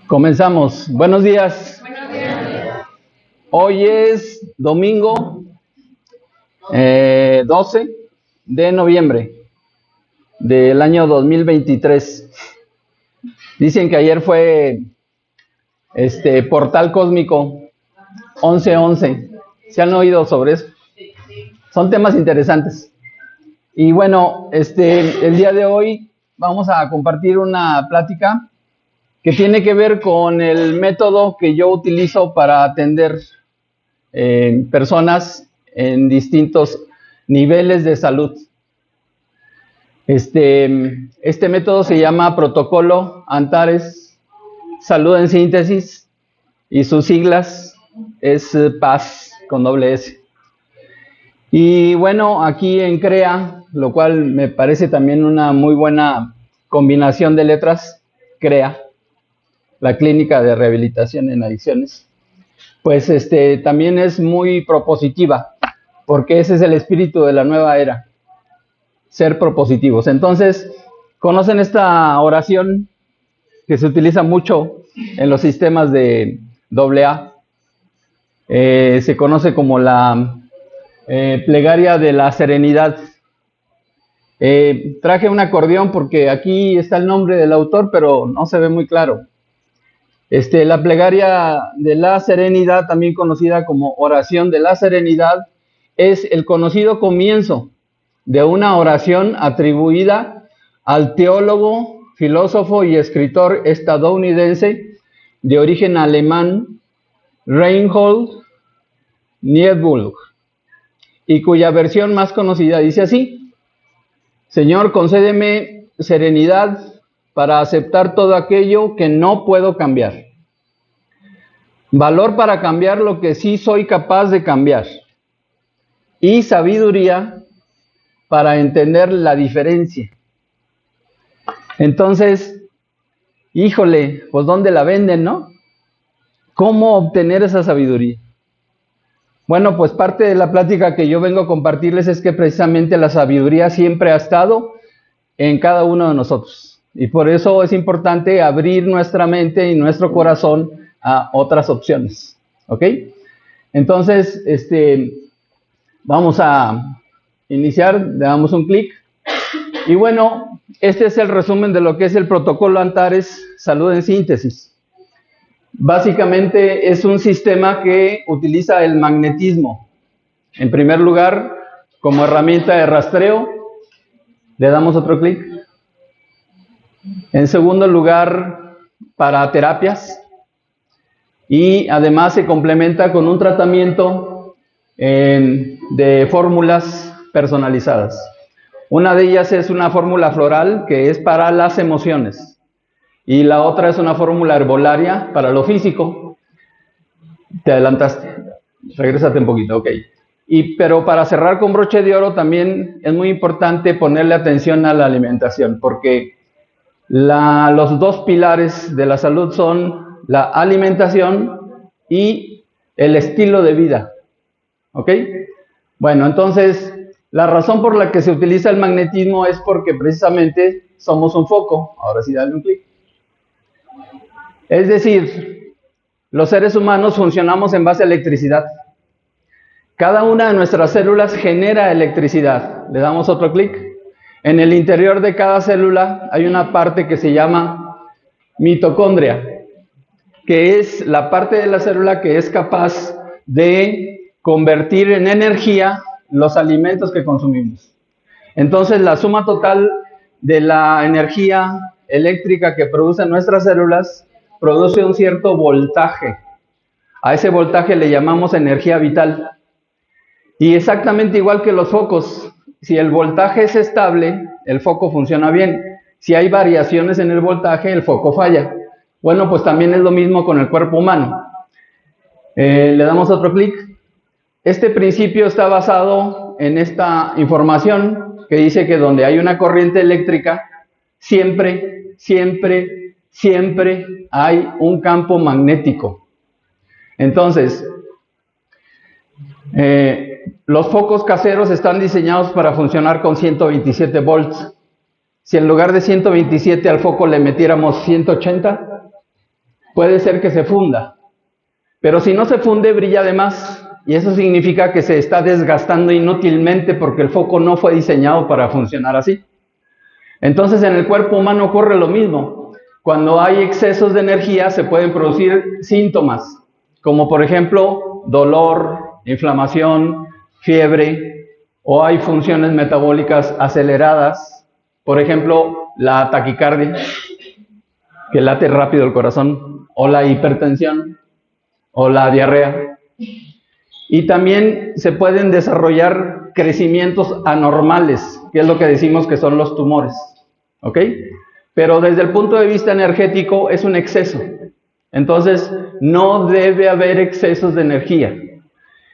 Comenzamos. Buenos días. Buenos días. Hoy es domingo 12 de noviembre del año 2023. Dicen que ayer fue portal cósmico 1111. ¿Se han oído sobre eso? Son temas interesantes. Y bueno, el día de hoy vamos a compartir una plática que tiene que ver con el método que yo utilizo para atender personas en distintos niveles de salud. Este método se llama Protocolo Antares Salud en Síntesis y sus siglas es PAS con doble S. Y bueno, aquí en CREA, lo cual me parece también una muy buena combinación de letras, CREA, la Clínica de Rehabilitación en Adicciones, pues también es muy propositiva, porque ese es el espíritu de la nueva era, ser propositivos. Entonces, ¿conocen esta oración que se utiliza mucho en los sistemas de AA? Se conoce como la plegaria de la serenidad. Traje un acordeón porque aquí está el nombre del autor, pero no se ve muy claro. La plegaria de la serenidad, también conocida como oración de la serenidad, es el conocido comienzo de una oración atribuida al teólogo, filósofo y escritor estadounidense de origen alemán Reinhold Niebuhr, y cuya versión más conocida dice así: Señor, concédeme serenidad para aceptar todo aquello que no puedo cambiar, valor para cambiar lo que sí soy capaz de cambiar, y sabiduría para entender la diferencia. Entonces, híjole, pues ¿dónde la venden, no? ¿Cómo obtener esa sabiduría? Bueno, pues parte de la plática que yo vengo a compartirles es que precisamente la sabiduría siempre ha estado en cada uno de nosotros. Y por eso es importante abrir nuestra mente y nuestro corazón a otras opciones. ¿Ok? Entonces, vamos a iniciar, le damos un clic. Y bueno, este es el resumen de lo que es el protocolo Antares Salud en Síntesis. Básicamente es un sistema que utiliza el magnetismo. En primer lugar, como herramienta de rastreo, le damos otro clic. En segundo lugar, para terapias. Y además se complementa con un tratamiento de fórmulas personalizadas. Una de ellas es una fórmula floral que es para las emociones. Y la otra es una fórmula herbolaria para lo físico. Te adelantaste. Regrésate un poquito, ok. Pero para cerrar con broche de oro también es muy importante ponerle atención a la alimentación, porque los dos pilares de la salud son la alimentación y el estilo de vida. ¿Ok? Bueno, entonces, la razón por la que se utiliza el magnetismo es porque precisamente somos un foco. Ahora sí, dale un clic. Es decir, los seres humanos funcionamos en base a electricidad. Cada una de nuestras células genera electricidad. Le damos otro clic. En el interior de cada célula hay una parte que se llama mitocondria, que es la parte de la célula que es capaz de convertir en energía los alimentos que consumimos. Entonces, la suma total de la energía eléctrica que producen nuestras células produce un cierto voltaje. A ese voltaje le llamamos energía vital. Y exactamente igual que los focos, si el voltaje es estable, el foco funciona bien. Si hay variaciones en el voltaje, el foco falla. Bueno, pues también es lo mismo con el cuerpo humano. Le damos otro clic. Este principio está basado en esta información que dice que donde hay una corriente eléctrica, siempre hay un campo magnético. Entonces, los focos caseros están diseñados para funcionar con 127 volts. si en lugar de 127 al foco le metiéramos 180, puede ser que se funda. Pero si no se funde, brilla de más. Y eso significa que se está desgastando inútilmente porque el foco no fue diseñado para funcionar así. Entonces en el cuerpo humano ocurre lo mismo. Cuando hay excesos de energía se pueden producir síntomas, como por ejemplo dolor, inflamación, fiebre, o hay funciones metabólicas aceleradas, por ejemplo la taquicardia, que late rápido el corazón, o la hipertensión, o la diarrea. Y también se pueden desarrollar crecimientos anormales, que es lo que decimos que son los tumores, ¿ok? Pero desde el punto de vista energético es un exceso. Entonces, no debe haber excesos de energía.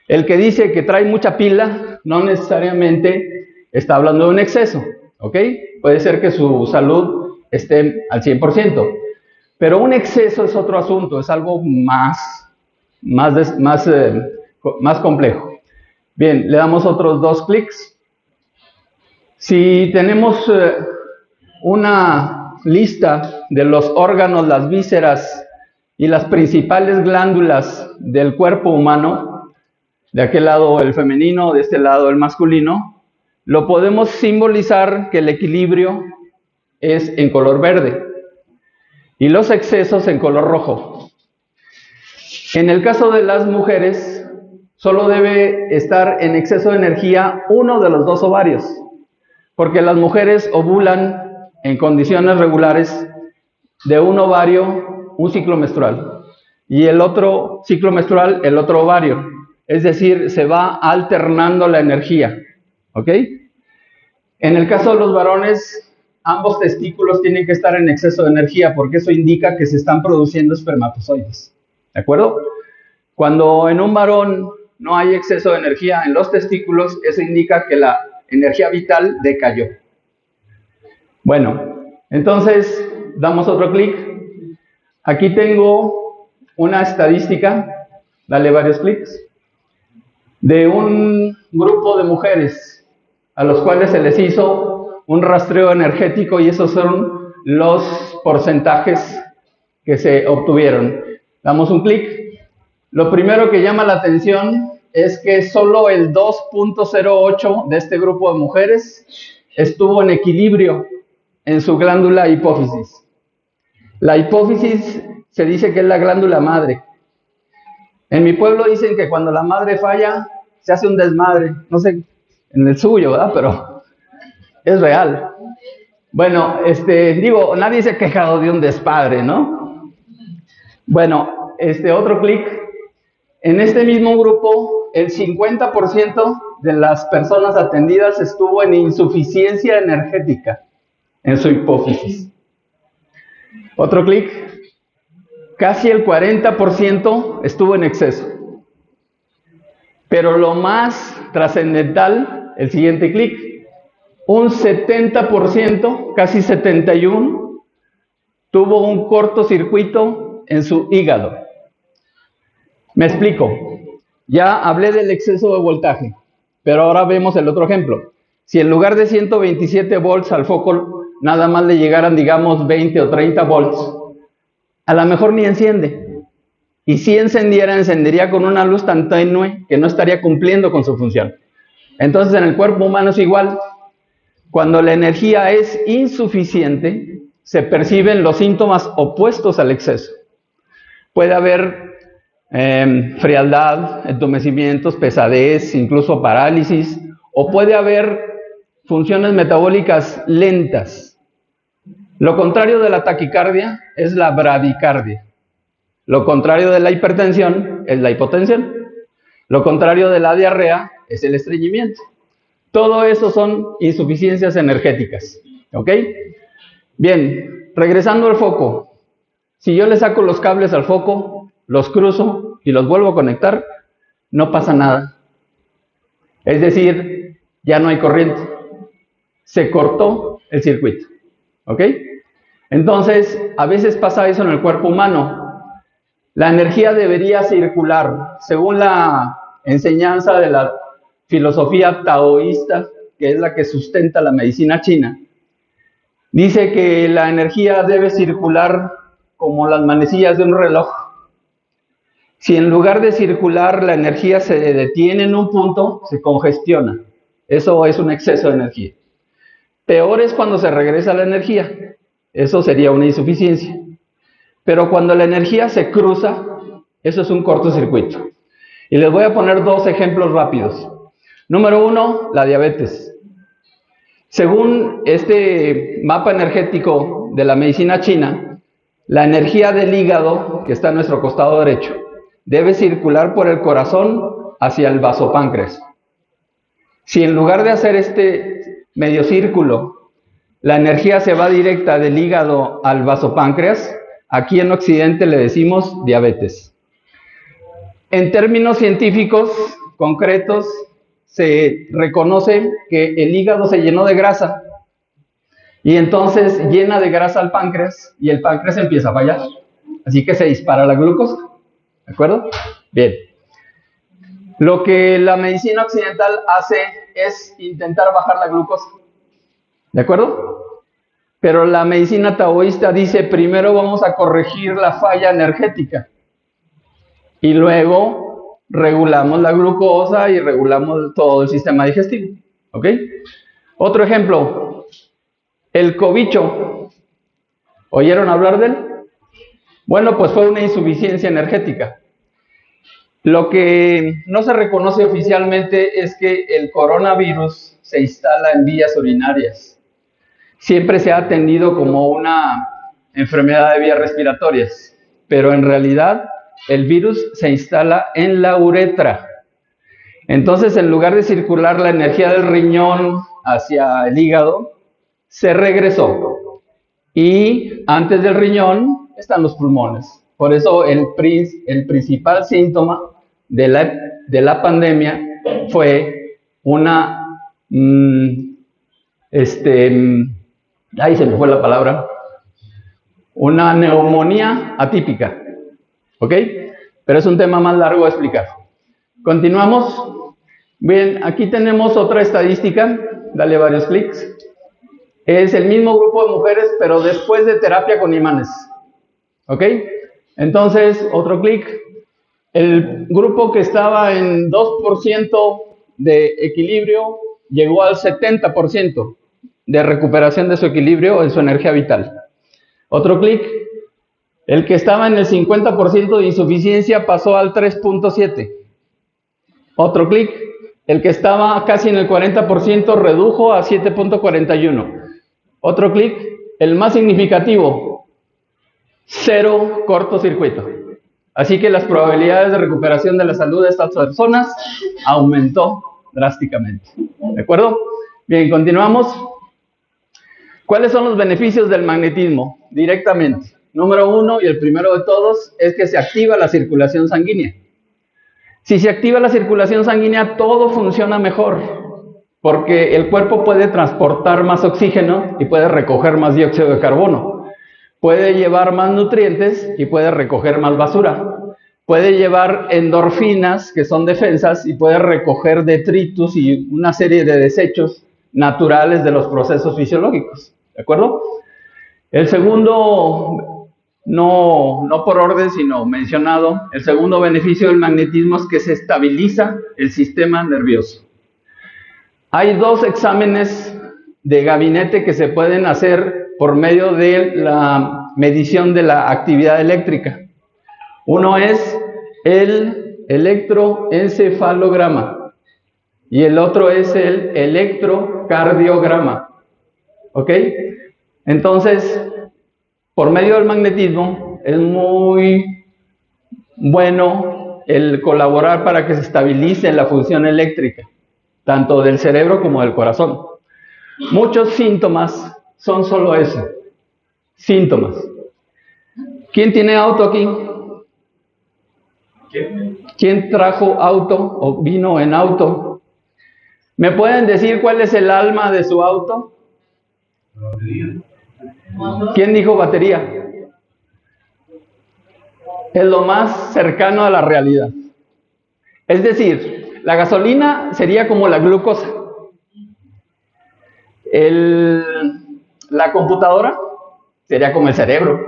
El que dice que trae mucha pila, no necesariamente está hablando de un exceso, ¿ok? Puede ser que su salud esté al 100%, pero un exceso es otro asunto, es algo más complejo. Bien, le damos otros 2 clics. Si tenemos una lista de los órganos, las vísceras y las principales glándulas del cuerpo humano, de aquel lado el femenino, de este lado el masculino, lo podemos simbolizar que el equilibrio es en color verde y los excesos en color rojo. En el caso de las mujeres, solo debe estar en exceso de energía uno de los 2 ovarios, porque las mujeres ovulan en condiciones regulares de un ovario, un ciclo menstrual, y el otro ciclo menstrual, el otro ovario. Es decir, se va alternando la energía, ¿ok? En el caso de los varones, ambos testículos tienen que estar en exceso de energía, porque eso indica que se están produciendo espermatozoides, ¿de acuerdo? Cuando en un varón no hay exceso de energía en los testículos, eso indica que la energía vital decayó. Bueno, entonces damos otro clic. Aquí tengo una estadística, dale varios clics, de un grupo de mujeres a los cuales se les hizo un rastreo energético y esos son los porcentajes que se obtuvieron. Damos un clic. Lo primero que llama la atención es que solo el 2.08 de este grupo de mujeres estuvo en equilibrio en su glándula hipófisis. La hipófisis se dice que es la glándula madre. En mi pueblo dicen que cuando la madre falla, se hace un desmadre. No sé en el suyo, ¿verdad? Pero es real. Bueno, nadie se ha quejado de un despadre, ¿no? Bueno, otro clic. En este mismo grupo, el 50% de las personas atendidas estuvo en insuficiencia energética en su hipófisis. Otro clic. Casi el 40% estuvo en exceso. Pero lo más trascendental, el siguiente clic, un 70%, casi 71%, tuvo un cortocircuito en su hígado. Me explico. Ya hablé del exceso de voltaje, pero ahora vemos el otro ejemplo. Si en lugar de 127 volts al foco nada más le llegaran, digamos, 20 o 30 volts, a lo mejor ni enciende. Y si encendiera, encendería con una luz tan tenue que no estaría cumpliendo con su función. Entonces en el cuerpo humano es igual. Cuando la energía es insuficiente, se perciben los síntomas opuestos al exceso. Puede haber frialdad, entumecimientos, pesadez, incluso parálisis, o puede haber funciones metabólicas lentas. Lo contrario de la taquicardia es la bradicardia. Lo contrario de la hipertensión es la hipotensión. Lo contrario de la diarrea es el estreñimiento. Todo eso son insuficiencias energéticas, ¿ok? Bien, regresando al foco. Si yo le saco los cables al foco, los cruzo y los vuelvo a conectar, no pasa nada. Es decir, ya no hay corriente. Se cortó el circuito, ¿ok? Entonces, a veces pasa eso en el cuerpo humano. La energía debería circular, según la enseñanza de la filosofía taoísta, que es la que sustenta la medicina china. Dice que la energía debe circular como las manecillas de un reloj. Si en lugar de circular la energía se detiene en un punto, se congestiona. Eso es un exceso de energía. Peor es cuando se regresa la energía. Eso sería una insuficiencia. Pero cuando la energía se cruza, eso es un cortocircuito. Y les voy a poner dos ejemplos rápidos. Número uno, la diabetes. Según este mapa energético de la medicina china, la energía del hígado, que está a nuestro costado derecho, debe circular por el corazón hacia el vasopáncreas. Si en lugar de hacer este medio círculo, la energía se va directa del hígado al vasopáncreas, aquí en Occidente le decimos diabetes. En términos científicos concretos, se reconoce que el hígado se llenó de grasa y entonces llena de grasa al páncreas y el páncreas empieza a fallar. Así que se dispara la glucosa. ¿De acuerdo? Bien. Lo que la medicina occidental hace es intentar bajar la glucosa. ¿De acuerdo? Pero la medicina taoísta dice, primero vamos a corregir la falla energética y luego regulamos la glucosa y regulamos todo el sistema digestivo. ¿Ok? Otro ejemplo, el cobicho. ¿Oyeron hablar de él? Bueno, pues fue una insuficiencia energética. Lo que no se reconoce oficialmente es que el coronavirus se instala en vías urinarias. Siempre se ha atendido como una enfermedad de vías respiratorias, pero en realidad el virus se instala en la uretra. Entonces, en lugar de circular la energía del riñón hacia el hígado, se regresó. Y antes del riñón están los pulmones. Por eso el principal síntoma de la pandemia fue una, ahí se me fue la palabra, una neumonía atípica. ¿Ok? Pero es un tema más largo a explicar. Continuamos. Bien, aquí tenemos otra estadística. Dale varios clics. Es el mismo grupo de mujeres, pero después de terapia con imanes. ¿Ok? Entonces, otro clic. El grupo que estaba en 2% de equilibrio llegó al 70% de recuperación de su equilibrio en su energía vital. Otro clic. El que estaba en el 50% de insuficiencia pasó al 3.7. Otro clic. El que estaba casi en el 40% redujo a 7.41. Otro clic. El más significativo, 0 cortocircuito. Así que las probabilidades de recuperación de la salud de estas personas aumentó drásticamente. ¿De acuerdo? Bien, continuamos. ¿Cuáles son los beneficios del magnetismo? Directamente. Número uno, y el primero de todos, es que se activa la circulación sanguínea. Si se activa la circulación sanguínea, todo funciona mejor, porque el cuerpo puede transportar más oxígeno y puede recoger más dióxido de carbono. Puede llevar más nutrientes y puede recoger más basura. Puede llevar endorfinas, que son defensas, y puede recoger detritus y una serie de desechos naturales de los procesos fisiológicos. ¿De acuerdo? El segundo, no por orden, sino mencionado, el segundo beneficio del magnetismo es que se estabiliza el sistema nervioso. Hay dos exámenes de gabinete que se pueden hacer por medio de la medición de la actividad eléctrica. Uno es el electroencefalograma y el otro es el electrocardiograma. ¿Ok? Entonces, por medio del magnetismo es muy bueno el colaborar para que se estabilice la función eléctrica, tanto del cerebro como del corazón. Muchos síntomas son solo eso, síntomas. ¿Quién tiene auto aquí? ¿Quién trajo auto o vino en auto? ¿Me pueden decir cuál es el alma de su auto? ¿Quién dijo batería? Es lo más cercano a la realidad. Es decir, la gasolina sería como la glucosa. La la computadora sería como el cerebro,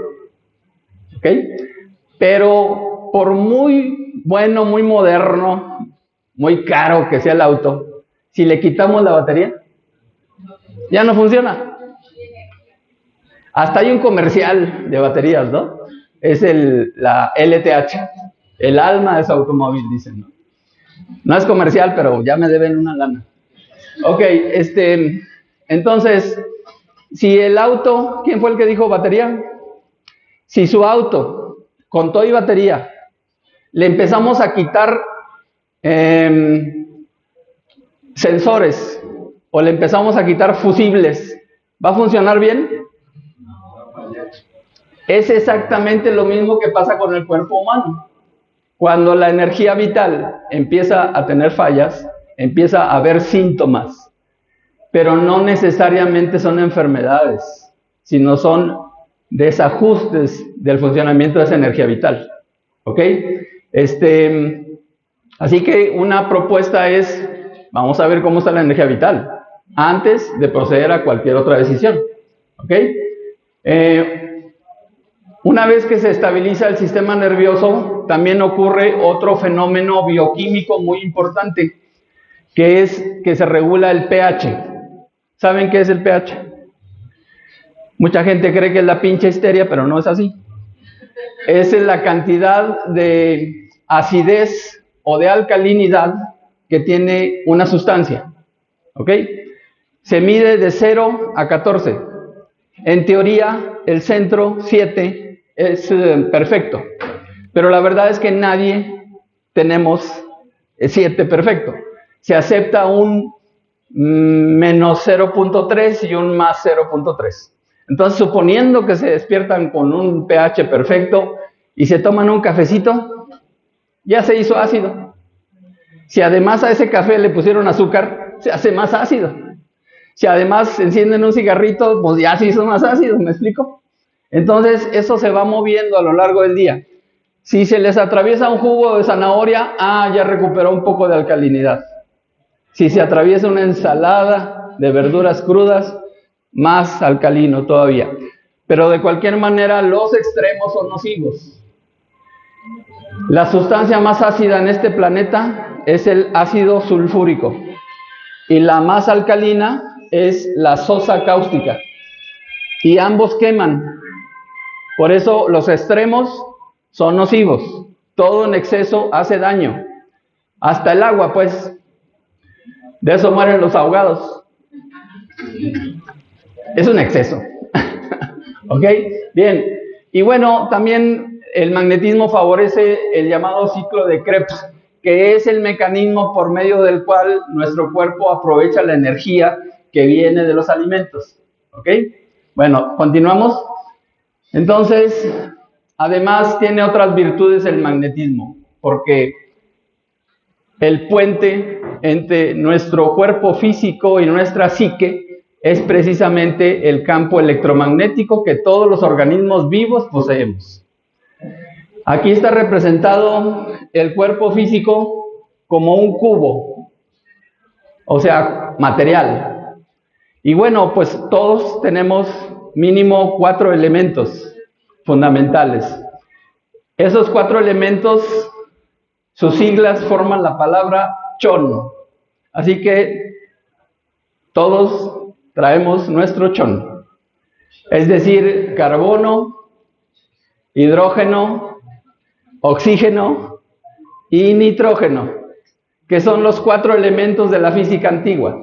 ¿ok? Pero por muy bueno, muy moderno, muy caro que sea el auto, si le quitamos la batería, ya no funciona. Hasta hay un comercial de baterías, ¿no? Es la LTH, el alma de su automóvil, dicen, ¿no? No es comercial, pero ya me deben una lana. Ok, entonces, si el auto, ¿quién fue el que dijo batería? Si su auto, con todo y batería, le empezamos a quitar sensores o le empezamos a quitar fusibles, ¿va a funcionar bien? Es exactamente lo mismo que pasa con el cuerpo humano. Cuando la energía vital empieza a tener fallas, empieza a haber síntomas, pero no necesariamente son enfermedades, sino son desajustes del funcionamiento de esa energía vital. ¿Ok? Así que una propuesta es, vamos a ver cómo está la energía vital, antes de proceder a cualquier otra decisión. ¿Ok? Una vez que se estabiliza el sistema nervioso, también ocurre otro fenómeno bioquímico muy importante, que es que se regula el pH. ¿Saben qué es el pH? Mucha gente cree que es la pinche histeria, pero no es así. Es la cantidad de acidez o de alcalinidad que tiene una sustancia. ¿Ok? Se mide de 0 a 14. En teoría, el centro, 7, es perfecto. Pero la verdad es que nadie tenemos 7 perfecto. Se acepta un menos 0.3 y un más 0.3. Entonces, suponiendo que se despiertan con un pH perfecto y se toman un cafecito, ya se hizo ácido. Si además a ese café le pusieron azúcar, se hace más ácido. Si además encienden un cigarrito, pues ya se hizo más ácido, ¿me explico? Entonces, eso se va moviendo a lo largo del día. Si se les atraviesa un jugo de zanahoria, ya recuperó un poco de alcalinidad. Si se atraviesa una ensalada de verduras crudas, más alcalino todavía. Pero de cualquier manera, los extremos son nocivos. La sustancia más ácida en este planeta es el ácido sulfúrico. Y la más alcalina es la sosa cáustica. Y ambos queman. Por eso los extremos son nocivos. Todo en exceso hace daño. Hasta el agua, pues. De eso mueren los ahogados. Es un exceso. ¿Ok? Bien. Y bueno, también el magnetismo favorece el llamado ciclo de Krebs, que es el mecanismo por medio del cual nuestro cuerpo aprovecha la energía que viene de los alimentos. ¿Ok? Bueno, continuamos. Entonces, además tiene otras virtudes el magnetismo, porque el puente entre nuestro cuerpo físico y nuestra psique es precisamente el campo electromagnético que todos los organismos vivos poseemos. Aquí está representado el cuerpo físico como un cubo, o sea, material. Y bueno, pues todos tenemos mínimo 4 elementos fundamentales. Esos 4 elementos, sus siglas forman la palabra chon. Así que todos traemos nuestro chon. Es decir, carbono, hidrógeno, oxígeno y nitrógeno, que son los 4 elementos de la física antigua: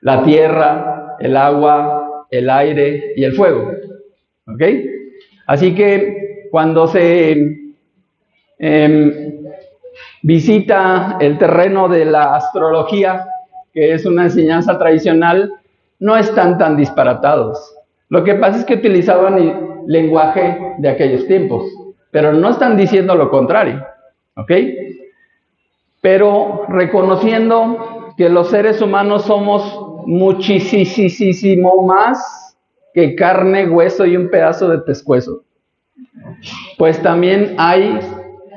la tierra, el agua, el aire y el fuego. ¿Ok? Así que cuando se visita el terreno de la astrología, que es una enseñanza tradicional, no están tan disparatados. Lo que pasa es que utilizaban el lenguaje de aquellos tiempos, pero no están diciendo lo contrario. ¿Ok? Pero reconociendo que los seres humanos somos muchísimo más que carne, hueso y un pedazo de pescuezo. Pues también hay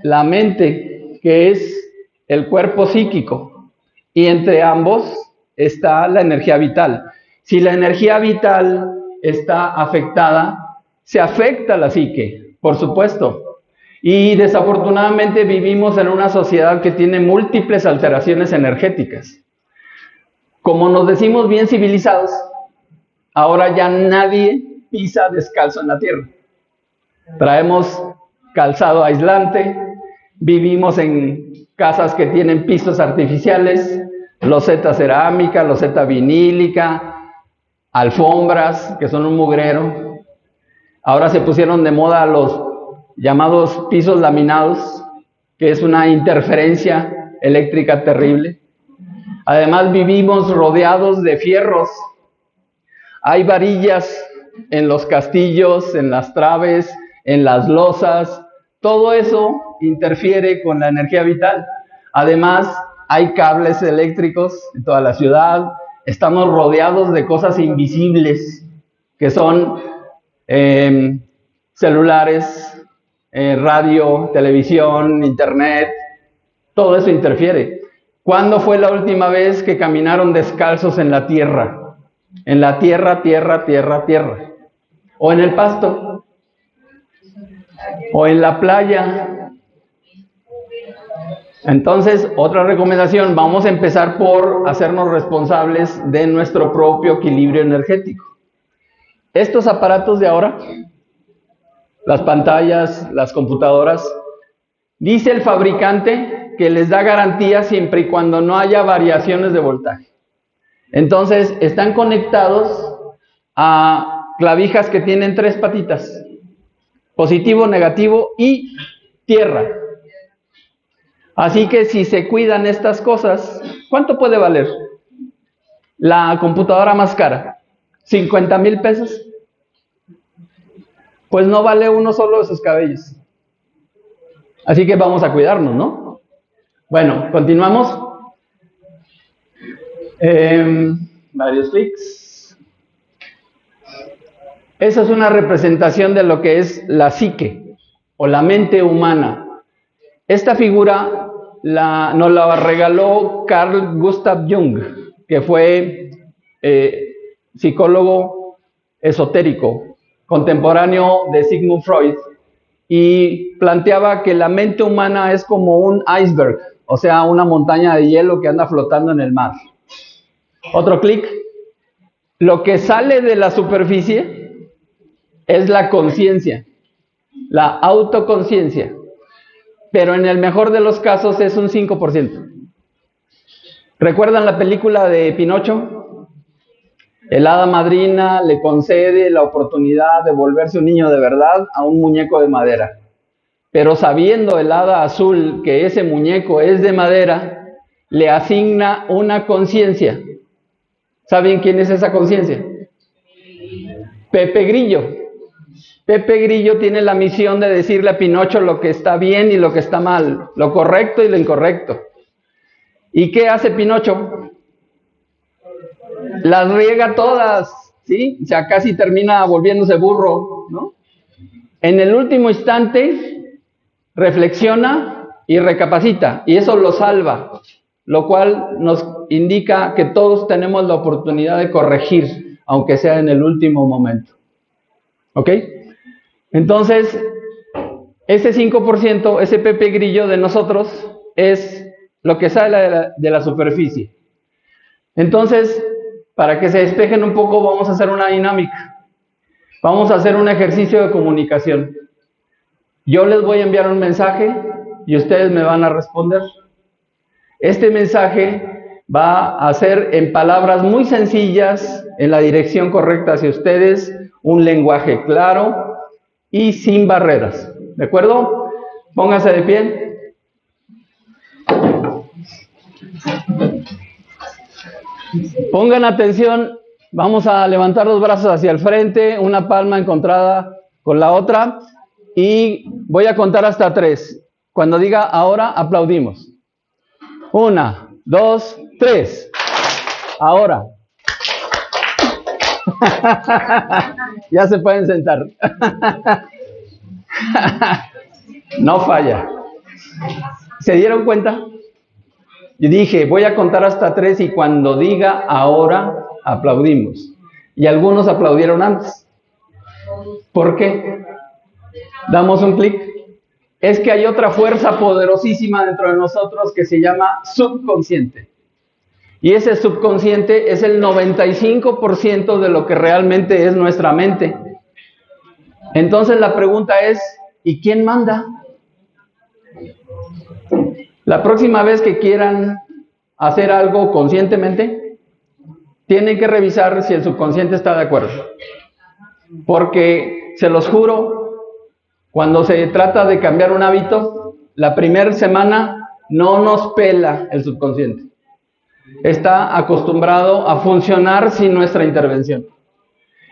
la mente, que es el cuerpo psíquico, y entre ambos está la energía vital. Si la energía vital está afectada, se afecta la psique, por supuesto. Y desafortunadamente vivimos en una sociedad que tiene múltiples alteraciones energéticas. Como nos decimos bien civilizados, ahora ya nadie pisa descalzo en la tierra. Traemos calzado aislante, vivimos en casas que tienen pisos artificiales, loseta cerámica, loseta vinílica, alfombras que son un mugrero. Ahora se pusieron de moda los llamados pisos laminados, que es una interferencia eléctrica terrible. Además vivimos rodeados de fierros. Hay varillas en los castillos, en las traves, en las losas. Todo eso interfiere con la energía vital. Además, hay cables eléctricos en toda la ciudad. Estamos rodeados de cosas invisibles, que son celulares, radio, televisión, internet. Todo eso interfiere. ¿Cuándo fue la última vez que caminaron descalzos en la tierra? En la tierra, tierra. O en el pasto. O en la playa. Entonces, otra recomendación, vamos a empezar por hacernos responsables de nuestro propio equilibrio energético. Estos aparatos de ahora, las pantallas, las computadoras, dice el fabricante que les da garantía siempre y cuando no haya variaciones de voltaje. Entonces, están conectados a clavijas que tienen 3 patitas, positivo, negativo y tierra. Así que si se cuidan estas cosas, ¿cuánto puede valer la computadora más cara? ¿50,000 pesos? Pues no vale uno solo de sus cabellos. Así que vamos a cuidarnos, ¿no? Bueno, continuamos. Varios clics. Esa es una representación de lo que es la psique o la mente humana. Esta figura nos la regaló Carl Gustav Jung, que fue psicólogo esotérico, contemporáneo de Sigmund Freud, y planteaba que la mente humana es como un iceberg, o sea, una montaña de hielo que anda flotando en el mar. Otro clic. Lo que sale de la superficie es la conciencia, la autoconciencia, pero en el mejor de los casos es un 5%. ¿Recuerdan la película de Pinocho? El hada madrina le concede la oportunidad de volverse un niño de verdad a un muñeco de madera. Pero sabiendo el hada azul que ese muñeco es de madera, le asigna una conciencia. ¿Saben quién es esa conciencia? Pepe Grillo. Pepe Grillo tiene la misión de decirle a Pinocho lo que está bien y lo que está mal, lo correcto y lo incorrecto. ¿Y qué hace Pinocho? Las riega todas, ¿sí? O sea, casi termina volviéndose burro, ¿no? En el último instante reflexiona y recapacita, y eso lo salva, lo cual nos indica que todos tenemos la oportunidad de corregir, aunque sea en el último momento. ¿Ok? Entonces, ese 5%, ese Pepe Grillo de nosotros, es lo que sale de la superficie. Entonces, para que se despejen un poco, vamos a hacer una dinámica. Vamos a hacer un ejercicio de comunicación. Yo les voy a enviar un mensaje y ustedes me van a responder. Este mensaje va a ser en palabras muy sencillas, en la dirección correcta hacia ustedes, un lenguaje claro y sin barreras. ¿De acuerdo? Pónganse de pie. Pongan atención, vamos a levantar los brazos hacia el frente, una palma encontrada con la otra, y voy a contar hasta 3. Cuando diga ahora, aplaudimos. 1, 2, 3. Ahora. Ya se pueden sentar. No falla. ¿Se dieron cuenta? Yo dije, voy a contar hasta 3 y cuando diga ahora, aplaudimos. Y algunos aplaudieron antes. ¿Por qué? Damos un clic. Es que hay otra fuerza poderosísima dentro de nosotros que se llama subconsciente. Y ese subconsciente es el 95% de lo que realmente es nuestra mente. Entonces la pregunta es, ¿y quién manda? La próxima vez que quieran hacer algo conscientemente, tienen que revisar si el subconsciente está de acuerdo. Porque, se los juro, cuando se trata de cambiar un hábito, la primera semana no nos pela el subconsciente. Está acostumbrado a funcionar sin nuestra intervención.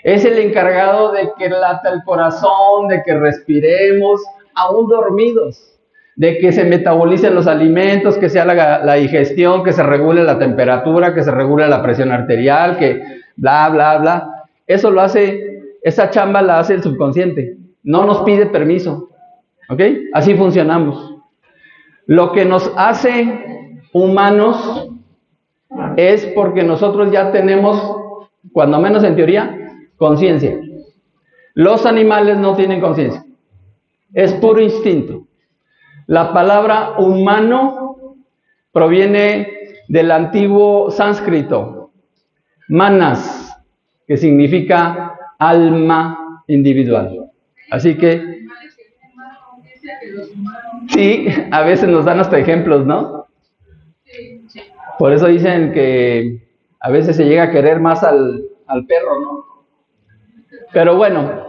Es el encargado de que lata el corazón, de que respiremos, aún dormidos, de que se metabolicen los alimentos, que se haga la digestión, que se regule la temperatura, que se regule la presión arterial, que bla, bla, bla. Eso lo hace, esa chamba la hace el subconsciente. No nos pide permiso. ¿Ok? Así funcionamos. Lo que nos hace humanos es porque nosotros ya tenemos, cuando menos en teoría, conciencia. Los animales no tienen conciencia. Es puro instinto. La palabra humano proviene del antiguo sánscrito, manas, que significa alma individual. Así que, sí, a veces nos dan hasta ejemplos, ¿no? Por eso dicen que a veces se llega a querer más al perro, ¿no? Pero bueno,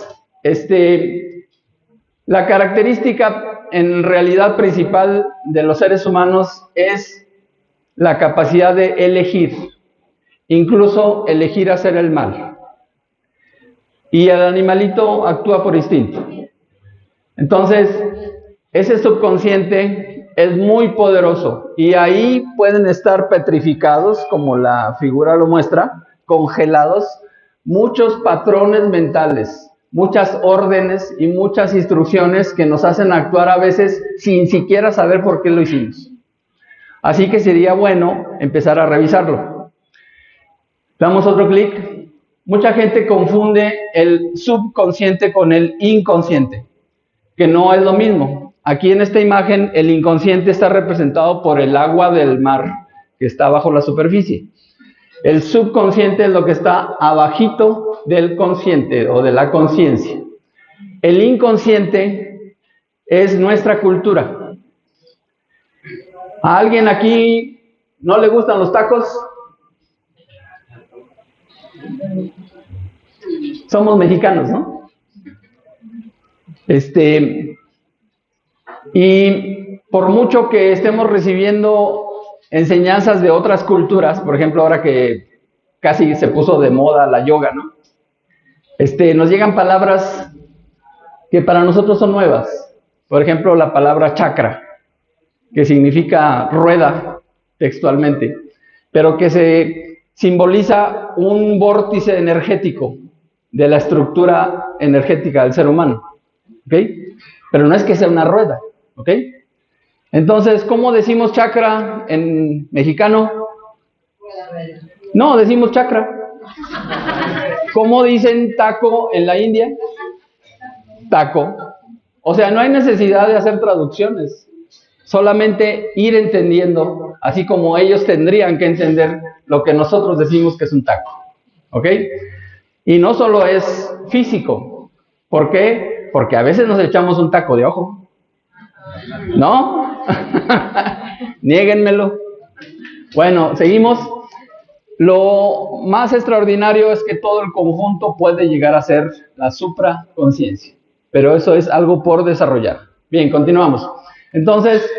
la característica en realidad principal de los seres humanos es la capacidad de elegir, incluso elegir hacer el mal. Y el animalito actúa por instinto. Entonces, ese subconsciente es muy poderoso y ahí pueden estar petrificados, como la figura lo muestra, congelados, muchos patrones mentales, muchas órdenes y muchas instrucciones que nos hacen actuar a veces sin siquiera saber por qué lo hicimos. Así que sería bueno empezar a revisarlo. Damos otro clic. Mucha gente confunde el subconsciente con el inconsciente, que no es lo mismo. Aquí en esta imagen el inconsciente está representado por el agua del mar que está bajo la superficie. El subconsciente es lo que está abajito del consciente o de la conciencia. El inconsciente es nuestra cultura. ¿A alguien aquí no le gustan los tacos? Somos mexicanos, ¿no? Y por mucho que estemos recibiendo enseñanzas de otras culturas, por ejemplo, ahora que casi se puso de moda la yoga, ¿no? Nos llegan palabras que para nosotros son nuevas. Por ejemplo, la palabra chakra, que significa rueda textualmente, pero que se simboliza un vórtice energético de la estructura energética del ser humano. ¿Ok? Pero no es que sea una rueda. ¿Ok? Entonces, ¿cómo decimos chakra en mexicano? No, decimos chakra. ¿Cómo dicen taco en la India? Taco. O sea, no hay necesidad de hacer traducciones. Solamente ir entendiendo, así como ellos tendrían que entender lo que nosotros decimos que es un taco. ¿Ok? Y no solo es físico. ¿Por qué? Porque a veces nos echamos un taco de ojo. ¿No? Niéguenmelo. Bueno, seguimos. Lo más extraordinario es que todo el conjunto puede llegar a ser la supraconciencia, pero eso es algo por desarrollar. Bien, continuamos. Entonces,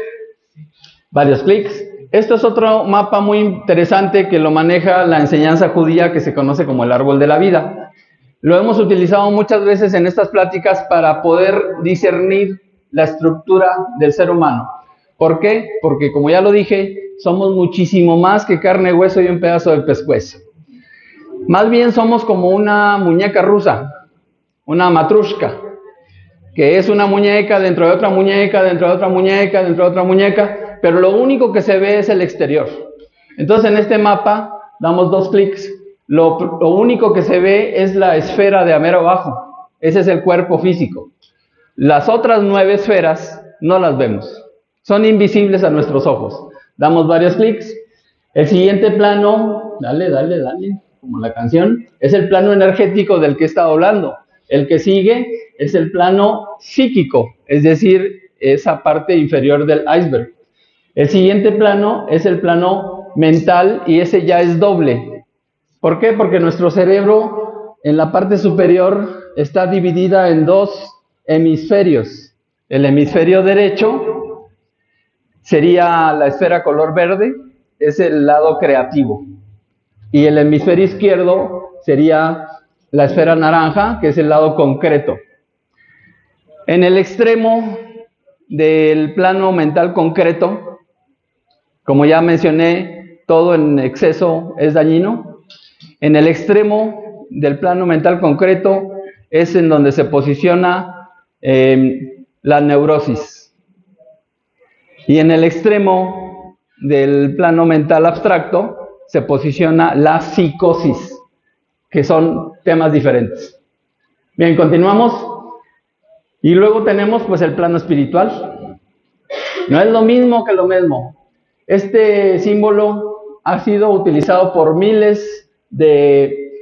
varios clics. Esto es otro mapa muy interesante que lo maneja la enseñanza judía que se conoce como el árbol de la vida. Lo hemos utilizado muchas veces en estas pláticas para poder discernir la estructura del ser humano. ¿Por qué? Porque, como ya lo dije, somos muchísimo más que carne, hueso y un pedazo de pescuezo. Más bien somos como una muñeca rusa, una matrushka, que es una muñeca dentro de otra muñeca, dentro de otra muñeca, dentro de otra muñeca, pero lo único que se ve es el exterior. Entonces, en este mapa, damos dos clics. lo único que se ve es la esfera de a mero abajo. Ese es el cuerpo físico. Las otras 9 esferas no las vemos. Son invisibles a nuestros ojos. Damos varios clics. El siguiente plano, dale, como la canción, es el plano energético del que he estado hablando. El que sigue es el plano psíquico, es decir, esa parte inferior del iceberg. El siguiente plano es el plano mental y ese ya es doble. ¿Por qué? Porque nuestro cerebro en la parte superior está dividida en 2 hemisferios. El hemisferio derecho sería la esfera color verde, es el lado creativo. Y el hemisferio izquierdo sería la esfera naranja, que es el lado concreto. En el extremo del plano mental concreto, como ya mencioné, todo en exceso es dañino. En el extremo del plano mental concreto es en donde se posiciona la neurosis. Y en el extremo del plano mental abstracto se posiciona la psicosis, que son temas diferentes. Bien, continuamos. Y luego tenemos pues el plano espiritual. No es lo mismo que lo mismo. Este símbolo ha sido utilizado por miles de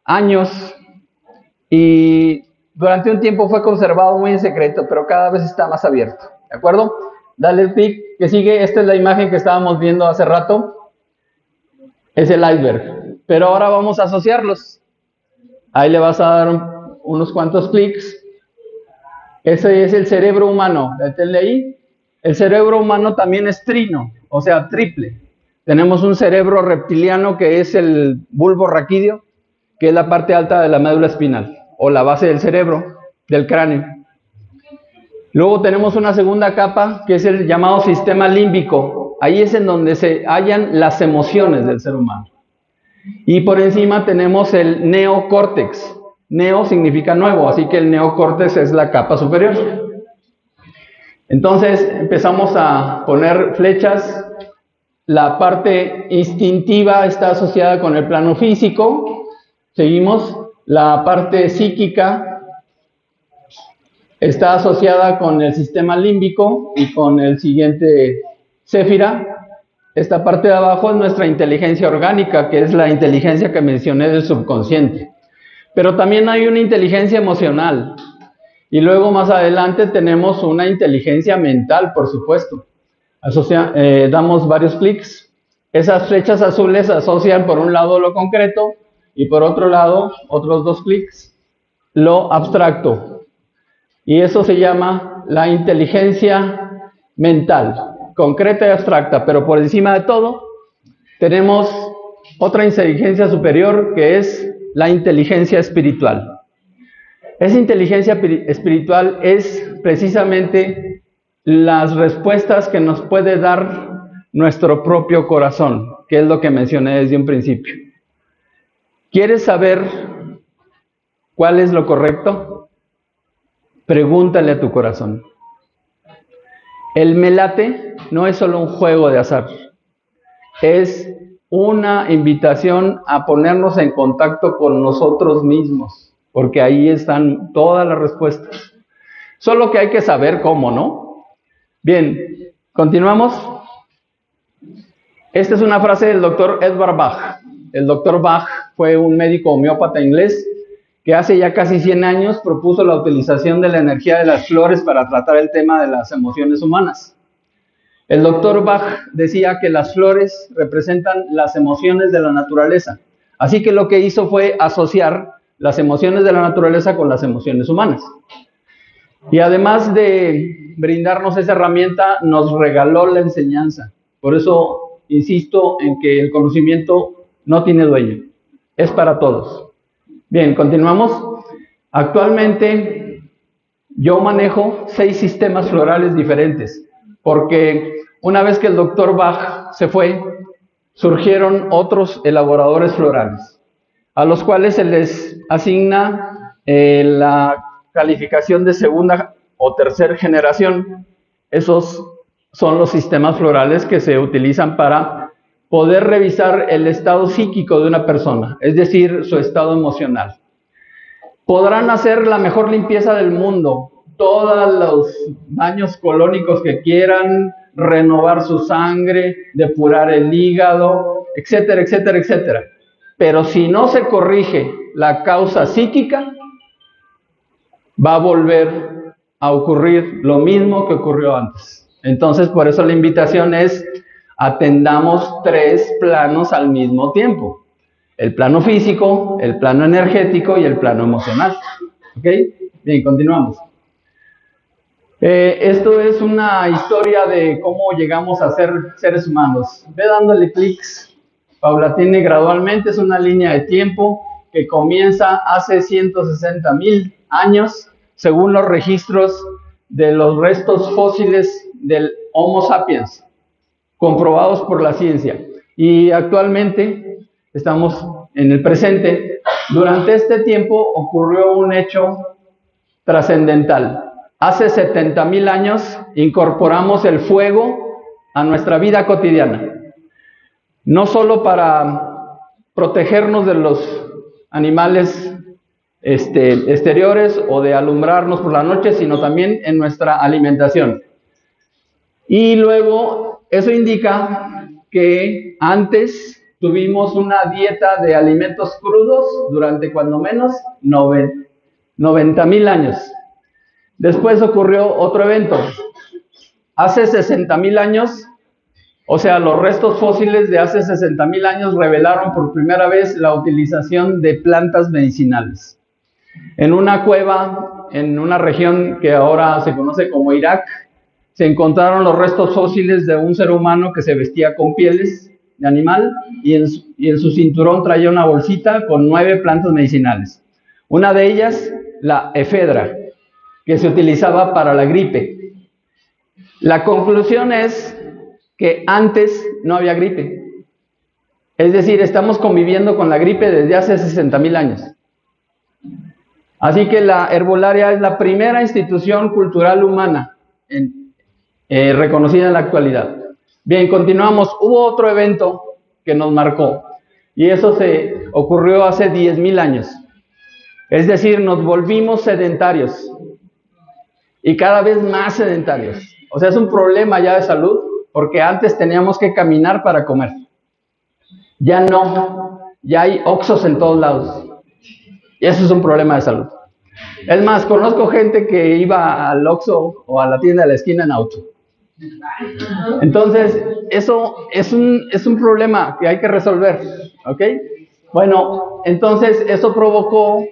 años y durante un tiempo fue conservado muy en secreto, pero cada vez está más abierto. ¿De acuerdo? Dale el clic que sigue. Esta es la imagen que estábamos viendo hace rato. Es el iceberg. Pero ahora vamos a asociarlos. Ahí le vas a dar unos cuantos clics. Ese es el cerebro humano. Deténle ahí. El cerebro humano también es trino, o sea, triple. Tenemos un cerebro reptiliano que es el bulbo raquídeo, que es la parte alta de la médula espinal, o la base del cerebro, del cráneo. Luego tenemos una segunda capa, que es el llamado sistema límbico. Ahí es en donde se hallan las emociones del ser humano. Y por encima tenemos el neocórtex. Neo significa nuevo, así que el neocórtex es la capa superior. Entonces empezamos a poner flechas. La parte instintiva está asociada con el plano físico. Seguimos. La parte psíquica está asociada con el sistema límbico y con el siguiente céfira. Esta parte de abajo es nuestra inteligencia orgánica, que es la inteligencia que mencioné del subconsciente. Pero también hay una inteligencia emocional. Y luego más adelante tenemos una inteligencia mental, por supuesto. Damos varios clics. Esas flechas azules asocian por un lado lo concreto y por otro lado, otros 2 clics, lo abstracto. Y eso se llama la inteligencia mental, concreta y abstracta. Pero por encima de todo, tenemos otra inteligencia superior que es la inteligencia espiritual. Esa inteligencia espiritual es precisamente las respuestas que nos puede dar nuestro propio corazón, que es lo que mencioné desde un principio. ¿Quieres saber cuál es lo correcto? Pregúntale a tu corazón. El melate no es solo un juego de azar, es una invitación a ponernos en contacto con nosotros mismos, porque ahí están todas las respuestas. Solo que hay que saber cómo, ¿no? Bien, continuamos. Esta es una frase del doctor Edward Bach. El doctor Bach fue un médico homeópata inglés que hace ya casi 100 años propuso la utilización de la energía de las flores para tratar el tema de las emociones humanas. El doctor Bach decía que las flores representan las emociones de la naturaleza. Así que lo que hizo fue asociar las emociones de la naturaleza con las emociones humanas. Y además de brindarnos esa herramienta, nos regaló la enseñanza. Por eso insisto en que el conocimiento no tiene dueño, es para todos. Bien, continuamos. Actualmente yo manejo 6 sistemas florales diferentes, porque una vez que el doctor Bach se fue, surgieron otros elaboradores florales, a los cuales se les asigna la calificación de segunda o tercera generación. Esos son los sistemas florales que se utilizan para poder revisar el estado psíquico de una persona, es decir, su estado emocional. Podrán hacer la mejor limpieza del mundo, todos los daños colónicos que quieran, renovar su sangre, depurar el hígado, etcétera, etcétera, etcétera. Pero si no se corrige la causa psíquica, va a volver a ocurrir lo mismo que ocurrió antes. Entonces, por eso la invitación es: atendamos 3 planos al mismo tiempo: el plano físico, el plano energético y el plano emocional. ¿Ok? Bien, continuamos. Esto es una historia de cómo llegamos a ser seres humanos. Ve dándole clics paulatina y gradualmente. Es una línea de tiempo que comienza hace 160,000 años, según los registros de los restos fósiles del Homo sapiens, comprobados por la ciencia. Y actualmente estamos en el presente. Durante este tiempo ocurrió un hecho trascendental. Hace 70,000 años incorporamos el fuego a nuestra vida cotidiana, no solo para protegernos de los animales exteriores o de alumbrarnos por la noche, sino también en nuestra alimentación. Y luego eso indica que antes tuvimos una dieta de alimentos crudos durante cuando menos 90,000 años. Después ocurrió otro evento. Hace 60,000 años, o sea, los restos fósiles de hace 60,000 años revelaron por primera vez la utilización de plantas medicinales. En una cueva, en una región que ahora se conoce como Irak, se encontraron los restos fósiles de un ser humano que se vestía con pieles de animal y en su cinturón traía una bolsita con 9 plantas medicinales. Una de ellas, la efedra, que se utilizaba para la gripe. La conclusión es que antes no había gripe. Es decir, estamos conviviendo con la gripe desde hace 60,000 años. Así que la herbolaria es la primera institución cultural humana reconocida en la actualidad. Bien, continuamos. Hubo otro evento que nos marcó, y eso se ocurrió hace 10,000 años. Es decir, nos volvimos sedentarios, y cada vez más sedentarios. O sea, es un problema ya de salud, porque antes teníamos que caminar para comer. Ya no, ya hay Oxxos en todos lados. Y eso es un problema de salud. Es más, conozco gente que iba al Oxxo o a la tienda de la esquina en auto. Entonces, eso es un problema que hay que resolver, ¿ok? Bueno, entonces eso provocó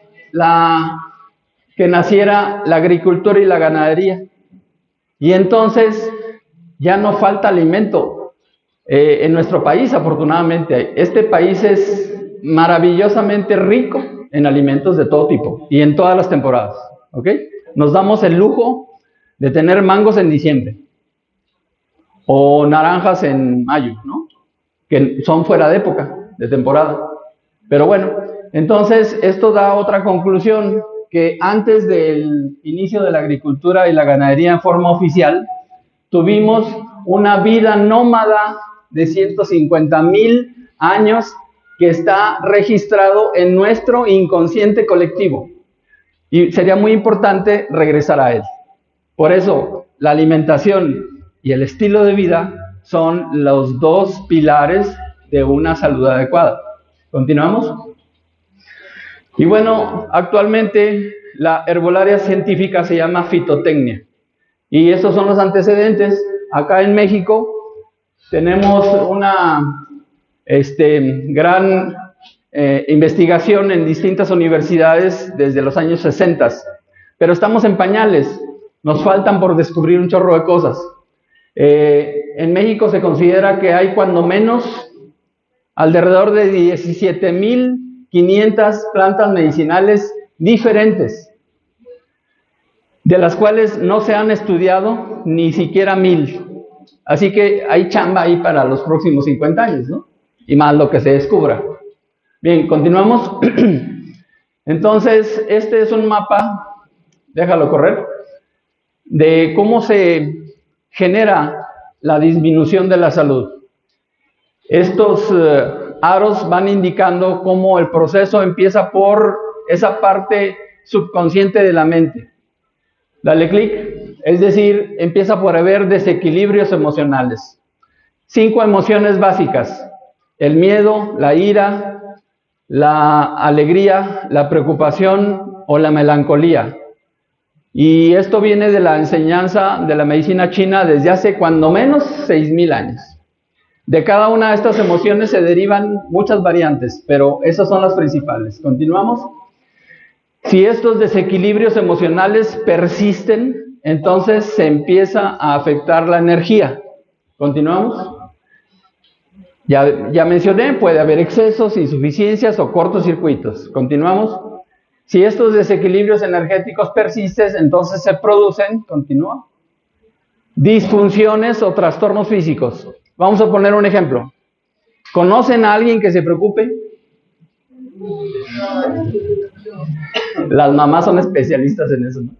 que naciera la agricultura y la ganadería. Y entonces ya no falta alimento en nuestro país, afortunadamente. Este país es maravillosamente rico en alimentos de todo tipo y en todas las temporadas, ¿ok? Nos damos el lujo de tener mangos en diciembre o naranjas en mayo, ¿no? Que son fuera de época, de temporada. Pero bueno, entonces esto da otra conclusión, que antes del inicio de la agricultura y la ganadería en forma oficial, tuvimos una vida nómada de 150,000 años que está registrado en nuestro inconsciente colectivo. Y sería muy importante regresar a él. Por eso, la alimentación y el estilo de vida son los 2 pilares de una salud adecuada. ¿Continuamos? Y bueno, actualmente la herbolaria científica se llama fitotecnia. Y estos son los antecedentes. Acá en México tenemos una gran investigación en distintas universidades desde los años 60, pero estamos en pañales, nos faltan por descubrir un chorro de cosas. En México se considera que hay cuando menos alrededor de 17,500 plantas medicinales diferentes, de las cuales no se han estudiado ni siquiera 1,000. Así que hay chamba ahí para los próximos 50 años, ¿no? Y más lo que se descubra. Bien, continuamos. Entonces, este es un mapa, déjalo correr, de cómo se genera la disminución de la salud. Estos aros van indicando cómo el proceso empieza por esa parte subconsciente de la mente. Dale clic, es decir, empieza por haber desequilibrios emocionales. 5 emociones básicas: el miedo, la ira, la alegría, la preocupación o la melancolía. Y esto viene de la enseñanza de la medicina china desde hace cuando menos 6,000 años. De cada una de estas emociones se derivan muchas variantes, pero esas son las principales. ¿Continuamos? Si estos desequilibrios emocionales persisten, entonces se empieza a afectar la energía. ¿Continuamos? Ya mencioné, puede haber excesos, insuficiencias o cortocircuitos. ¿Continuamos? Si estos desequilibrios energéticos persisten, entonces se producen, continúa, disfunciones o trastornos físicos. Vamos a poner un ejemplo. ¿Conocen a alguien que se preocupe? Las mamás son especialistas en eso, ¿no?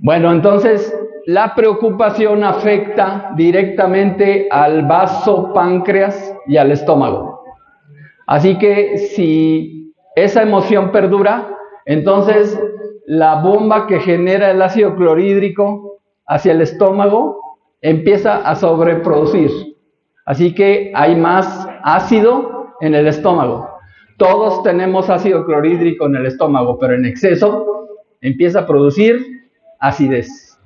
Bueno, entonces la preocupación afecta directamente al vaso páncreas y al estómago. Así que si esa emoción perdura, entonces la bomba que genera el ácido clorhídrico hacia el estómago empieza a sobreproducir. Así que hay más ácido en el estómago. Todos tenemos ácido clorhídrico en el estómago, pero en exceso empieza a producir acidez.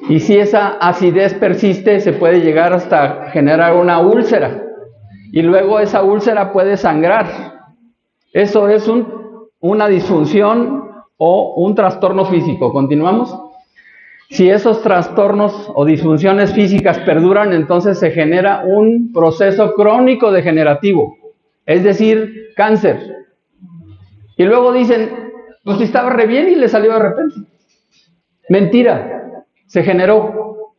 Y si esa acidez persiste, se puede llegar hasta generar una úlcera. Y luego esa úlcera puede sangrar. Eso es una disfunción o un trastorno físico. ¿Continuamos? Si esos trastornos o disfunciones físicas perduran, entonces se genera un proceso crónico degenerativo, es decir, cáncer. Y luego dicen, pues estaba re bien y le salió de repente. Mentira, se generó.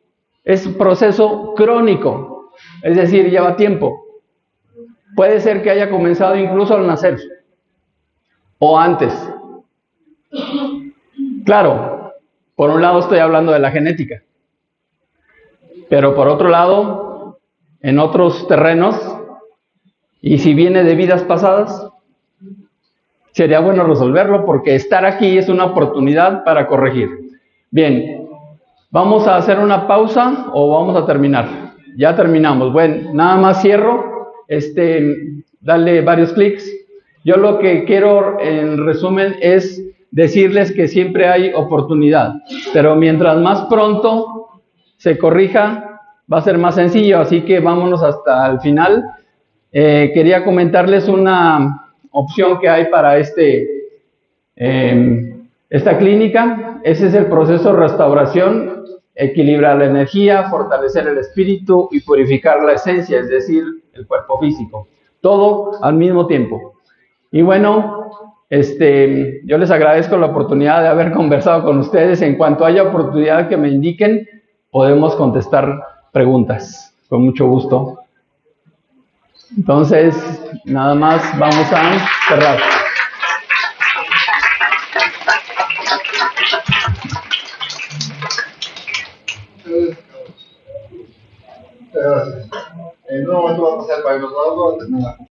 Es un proceso crónico, es decir, lleva tiempo. Puede ser que haya comenzado incluso al nacer o antes. Claro, por un lado estoy hablando de la genética, pero por otro lado, en otros terrenos, y si viene de vidas pasadas, sería bueno resolverlo porque estar aquí es una oportunidad para corregir. Bien, ¿vamos a hacer una pausa o vamos a terminar? Ya terminamos. Bueno, nada más cierro, dale varios clics. Yo lo que quiero en resumen es decirles que siempre hay oportunidad, pero mientras más pronto se corrija, va a ser más sencillo, así que vámonos hasta el final. Quería comentarles una opción que hay para esta clínica. Ese es el proceso de restauración: equilibrar la energía, fortalecer el espíritu y purificar la esencia, es decir, el cuerpo físico. Todo al mismo tiempo. Y bueno, yo les agradezco la oportunidad de haber conversado con ustedes. En cuanto haya oportunidad que me indiquen, podemos contestar preguntas. Con mucho gusto. Entonces, nada más vamos a cerrar. Gracias. En un momento vamos a pasar para los lados.